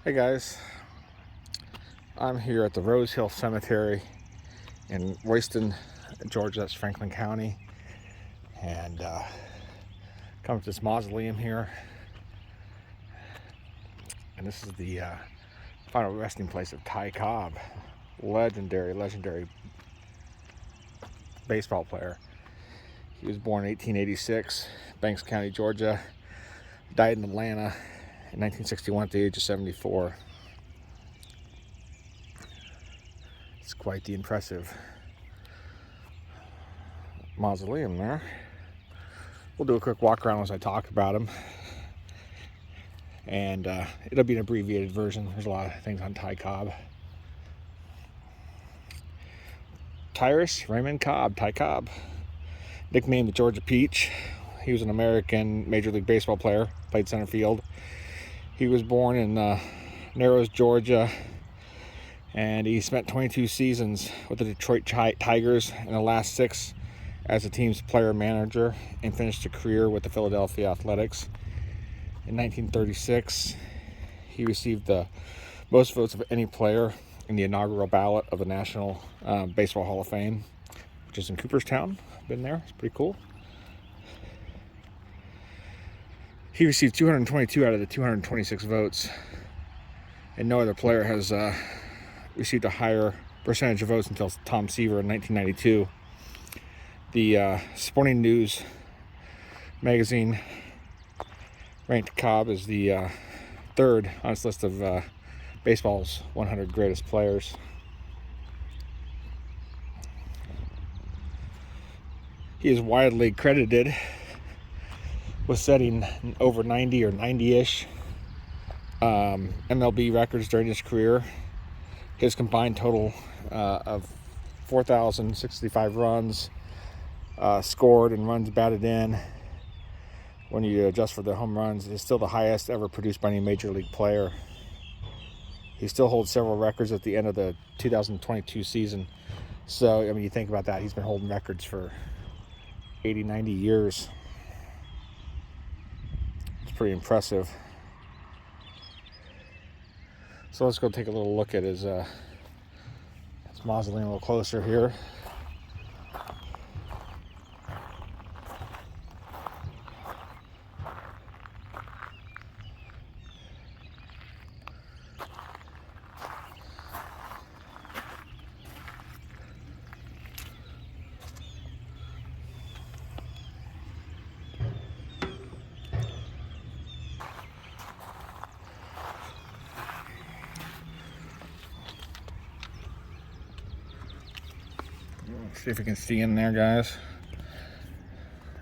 Hey guys, I'm here at the Rose Hill Cemetery in Royston, Georgia. That's Franklin County, and come to this mausoleum here. And this is the final resting place of Ty Cobb, legendary baseball player. He was born in 1886, Banks County, Georgia. Died in Atlanta in 1961 at the age of 74. It's quite the impressive mausoleum there. We'll do a quick walk around as I talk about him, and it'll be an abbreviated version. There's a lot of things on Ty Cobb. Tyrus Raymond Cobb, Ty Cobb, nicknamed the Georgia Peach. He was an American Major League Baseball player, played center field. He was born in Narrows, Georgia, and he spent 22 seasons with the Detroit Tigers and the last 6 as the team's player manager, and finished a career with the Philadelphia Athletics. In 1936, he received the most votes of any player in the inaugural ballot of the National Baseball Hall of Fame, which is in Cooperstown. Been there, it's pretty cool. He received 222 out of the 226 votes, and no other player has received a higher percentage of votes until Tom Seaver in 1992. The Sporting News magazine ranked Cobb as the third on its list of baseball's 100 greatest players. He is widely credited with setting over 90 or 90-ish MLB records during his career. His combined total of 4,065 runs scored and runs batted in, when you adjust for the home runs, is still the highest ever produced by any major league player. He still holds several records at the end of the 2022 season. So, I mean, you think about that, he's been holding records for 80, 90 years. It's pretty impressive. So let's go take a little look at his mausoleum a little closer here. See if we can see in there, guys.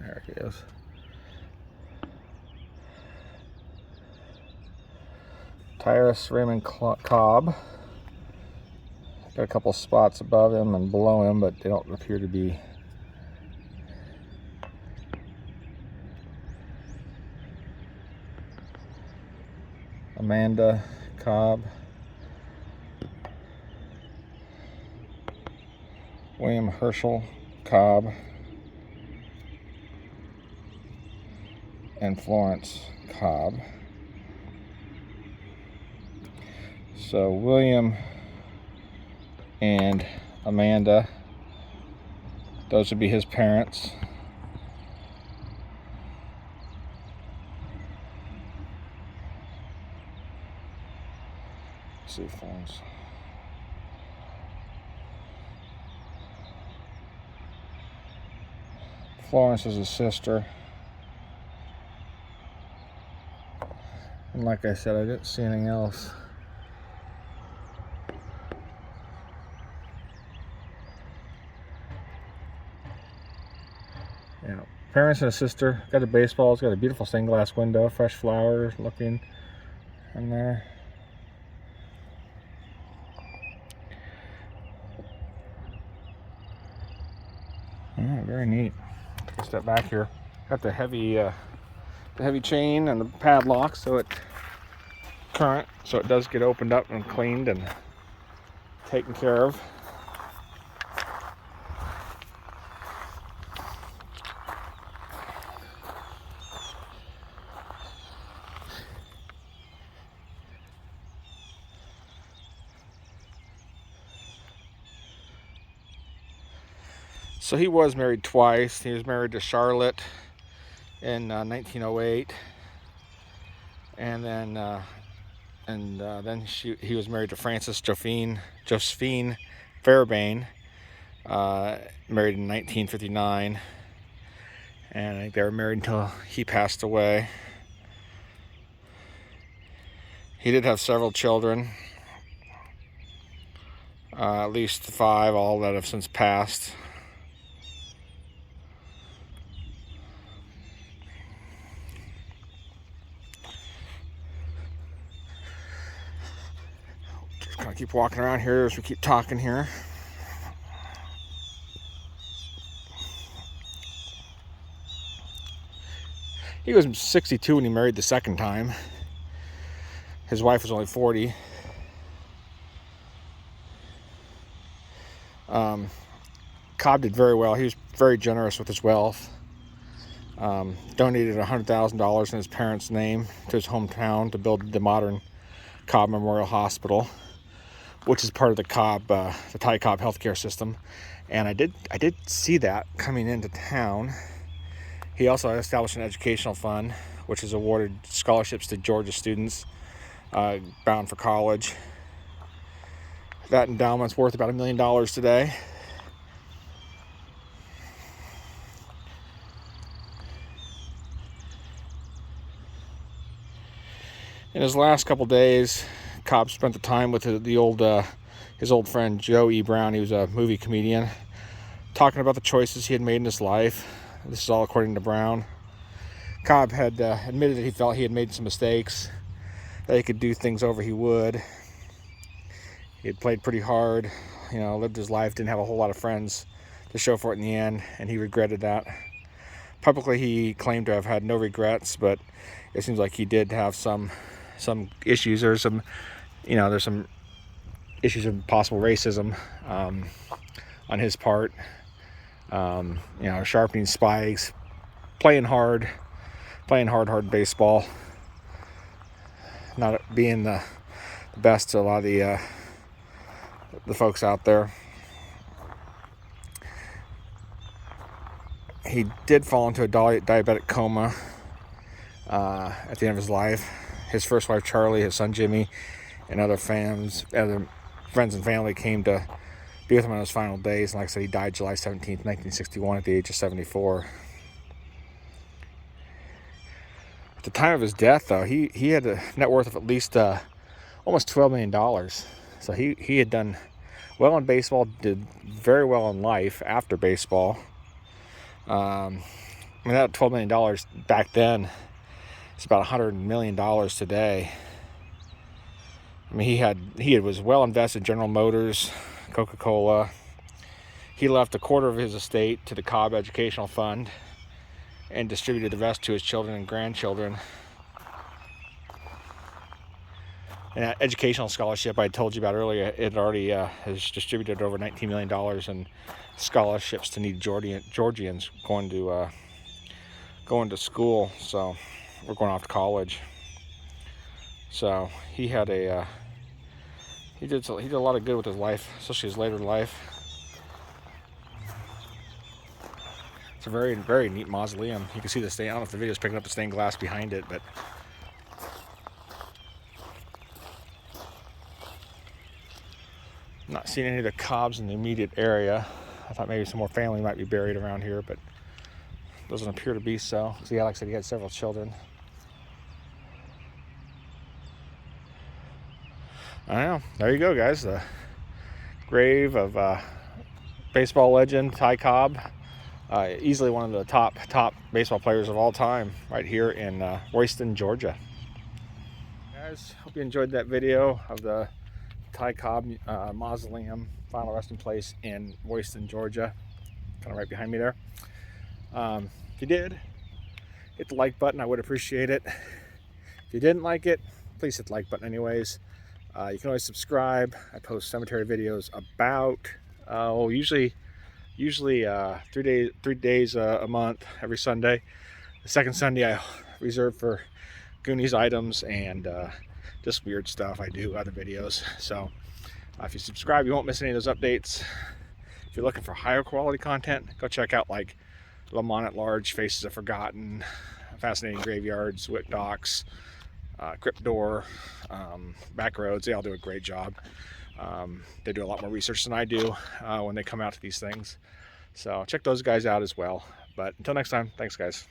There he is. Tyrus Raymond Cobb. Got a couple spots above him and below him, but they don't appear to be Amanda Cobb, William Herschel Cobb, and Florence Cobb. So William and Amanda, those would be his parents. Let's see, Florence. Florence is his sister. And like I said, I didn't see anything else. Yeah, parents and a sister. Got a baseball. It's got a beautiful stained glass window, fresh flowers looking in there. Oh, very neat. Take a step back here. Got the heavy chain and the padlock, so it current, so it does get opened up and cleaned and taken care of. So he was married twice. He was married to Charlotte in 1908, and then he was married to Frances Josephine Fairbairn, married in 1959, and I think they were married until he passed away. He did have several children, at least 5, all that have since passed. Just kind of keep walking around here as we keep talking here. He was 62 when he married the second time. His wife was only 40. Cobb did very well. He was very generous with his wealth. Donated $100,000 in his parents' name to his hometown to build the modern Cobb Memorial Hospital, which is part of the Ty Cobb healthcare system. And I did see that coming into town. He also established an educational fund, which has awarded scholarships to Georgia students bound for college. That endowment's worth about $1 million today. In his last couple days, Cobb spent the time with his old friend Joe E. Brown. He was a movie comedian, talking about the choices he had made in his life. This is all according to Brown. Cobb had admitted that he felt he had made some mistakes, that he could do things over, he would. He had played pretty hard, lived his life, didn't have a whole lot of friends to show for it in the end, and he regretted that. Publicly, he claimed to have had no regrets, but it seems like he did have some issues. There's some issues of possible racism on his part. Sharpening spikes, playing hard baseball, not being the best to a lot of the folks out there. He did fall into a diabetic coma at the end of his life. His first wife Charlie, his son Jimmy, and other friends and family came to be with him on his final days. And like I said, he died July 17th, 1961 at the age of 74. At the time of his death, though, he had a net worth of at least almost $12 million. So he had done well in baseball, did very well in life after baseball. That $12 million back then, it's about $100 million today. He was well invested in General Motors, Coca-Cola. He left a quarter of his estate to the Cobb Educational Fund and distributed the rest to his children and grandchildren. And that educational scholarship I told you about earlier, it already has distributed over $19 million in scholarships to needy Georgians going to school. So we're going off to college. So he did a lot of good with his life, especially his later life. It's a very, very neat mausoleum. You can see the stained, I don't know if the video's picking up the stained glass behind it, but I'm not seeing any of the Cobbs in the immediate area. I thought maybe some more family might be buried around here, but doesn't appear to be so. So yeah, like I said, he had several children. I don't know. There you go, guys. The grave of baseball legend Ty Cobb. Easily one of the top baseball players of all time, right here in Royston, Georgia. Guys, hope you enjoyed that video of the Ty Cobb mausoleum, final resting place in Royston, Georgia, kind of right behind me there. If you did, hit the like button. I would appreciate it. If you didn't like it, please hit the like button anyways. You can always subscribe. I post cemetery videos about usually 3 days a month, every Sunday. The second Sunday I reserve for Goonies items and just weird stuff. I do other videos. So if you subscribe, you won't miss any of those updates. If you're looking for higher quality content, go check out like Lamont at Large, Faces of Forgotten, Fascinating Graveyards, Wick Docks, Crypt Door, Backroads. They all do a great job. They do a lot more research than I do when they come out to these things. So check those guys out as well. But until next time, thanks guys.